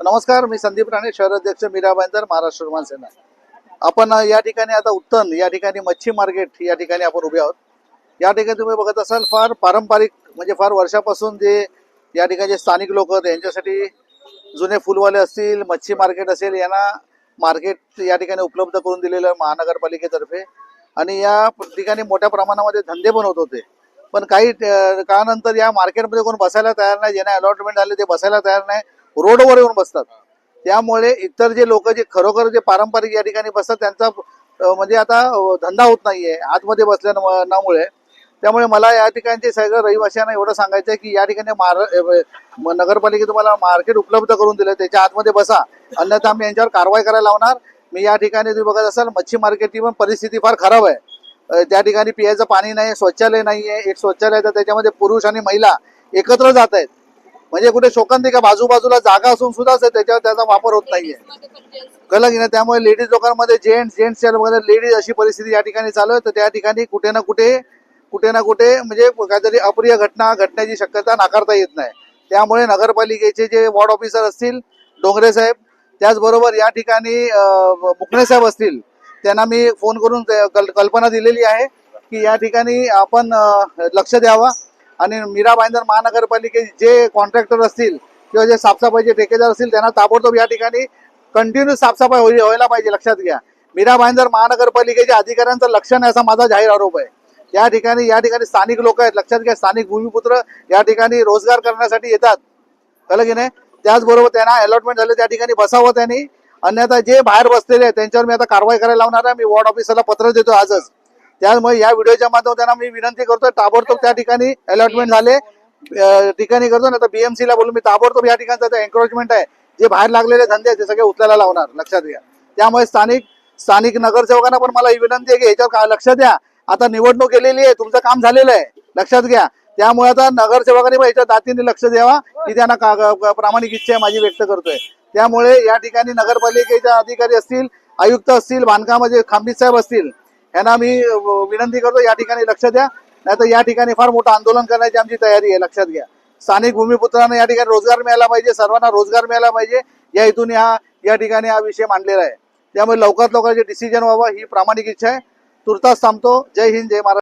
नमस्कार, मी संदीप राणे, शहर अध्यक्ष मीरा भाईंदर, महाराष्ट्र निर्माण सेना. आपण या ठिकाणी आता उत्तन या ठिकाणी मच्छी मार्केट या ठिकाणी आपण उभे आहोत. या ठिकाणी तुम्ही बघत असाल फार पारंपरिक म्हणजे फार वर्षापासून जे या ठिकाणचे स्थानिक लोक त्यांच्यासाठी जुने फुलवाले असतील, मच्छी मार्केट असेल, यांना मार्केट या ठिकाणी उपलब्ध करून दिलेलं महानगरपालिकेतर्फे. आणि या ठिकाणी मोठ्या प्रमाणामध्ये धंदे पण होत होते. पण काही काळानंतर या मार्केटमध्ये कोण बसायला तयार नाही, ज्यांना अलॉटमेंट झाले ते बसायला तयार नाही, रोडवर येऊन बसतात. त्यामुळे इतर जे लोक जे खरोखर जे पारंपरिक या ठिकाणी बसतात त्यांचा म्हणजे आता धंदा होत नाहीये आतमध्ये बसल्यामुळे. त्यामुळे मला या ठिकाणचे सगळ्या रहिवाशांना एवढं सांगायचं आहे की या ठिकाणी नगरपालिके तुम्हाला मार्केट उपलब्ध करून दिलं, त्याच्या आतमध्ये बसा, अन्यथा आम्ही यांच्यावर कारवाई करायला लावणार. मी या ठिकाणी तुम्ही बघत असाल मच्छी मार्केटची पण परिस्थिती फार खराब आहे. त्या ठिकाणी पियाचं पाणी नाही, शौचालय नाही आहे. एक शौचालय तर त्याच्यामध्ये पुरुष आणि महिला एकत्र जात आहेत. म्हणजे कुठे शोकांतिका बाजूबाजूला जागा असून सुद्धा त्याच्यावर त्याचा वापर होत नाहीये, कळलं की नाही. त्यामुळे लेडीज लोकांमध्ये जेंट्सच्या लेडीज अशी परिस्थिती या ठिकाणी चालू आहे. तर त्या ठिकाणी कुठे ना कुठे म्हणजे काहीतरी अप्रिय घटना घडण्याची शक्यता नाकारता येत नाही. त्यामुळे नगरपालिकेचे जे वॉर्ड ऑफिसर असतील डोंगरे साहेब, त्याचबरोबर या ठिकाणी मुकणे साहेब असतील, त्यांना मी फोन करून कल्पना दिलेली आहे की या ठिकाणी आपण लक्ष द्यावा. आणि मीरा भाईंदर महानगरपालिकेचे जे कॉन्ट्रॅक्टर असतील किंवा जे साफसफाईचे ठेकेदार असतील त्यांना ताबडतोब या ठिकाणी कंटिन्यू साफसफाई व्हायला पाहिजे. लक्षात घ्या, मीरा भाईंदर महानगरपालिकेच्या अधिकाऱ्यांचं लक्ष नाही असा माझा जाहीर आरोप आहे. या ठिकाणी स्थानिक लोक आहेत, लक्षात घ्या, स्थानिक भूमिपुत्र या ठिकाणी रोजगार करण्यासाठी येतात, कळलं की नाही. त्याचबरोबर त्यांना अलॉटमेंट झाले त्या ठिकाणी बसावं त्यांनी, अन्यथा जे बाहेर बसलेले आहेत त्यांच्यावर मी आता कारवाई करायला लावणार आहे. मी वॉर्ड ऑफिसरला पत्र देतो आजच. त्यामुळे या व्हिडिओच्या माध्यमातून त्यांना मी विनंती करतो, ताबडतोब त्या ठिकाणी अलॉटमेंट झाले ठिकाणी करतो ना, तर BMC ला बोलून मी ताबडतोब या ठिकाणचा एन्क्रोचमेंट आहे, जे बाहेर लागलेले धंदे आहेत ते सगळे उचलायला लावणार, लक्षात घ्या. त्यामुळे स्थानिक नगरसेवकांना पण मला ही विनंती आहे की याच्यावर लक्ष द्या. आता निवडणूक केलेली आहे, तुमचं काम झालेलं आहे, लक्षात घ्या. त्यामुळे आता नगरसेवकांनी पण याच्या दातीने लक्ष द्यावा ही त्यांना प्रामाणिक इच्छा माझी व्यक्त करतोय. त्यामुळे या ठिकाणी नगरपालिकेच्या अधिकारी असतील, आयुक्त असतील, बांधकामाचे खांबीत साहेब असतील, यांना मी विनंती करतो या ठिकाणी लक्ष द्या, नाहीतर या ठिकाणी फार मोठं आंदोलन करण्याची आमची तयारी आहे, लक्षात घ्या. स्थानिक भूमिपुत्रांना या ठिकाणी रोजगार मिळाला पाहिजे, सर्वांना रोजगार मिळाला पाहिजे, या हेतून या ठिकाणी हा विषय मांडलेला आहे. त्यामुळे लवकरात लवकर जे डिसिजन व्हावं ही प्रामाणिक इच्छा आहे. तुर्तास थांबतो. जय हिंद, जय महाराष्ट्र.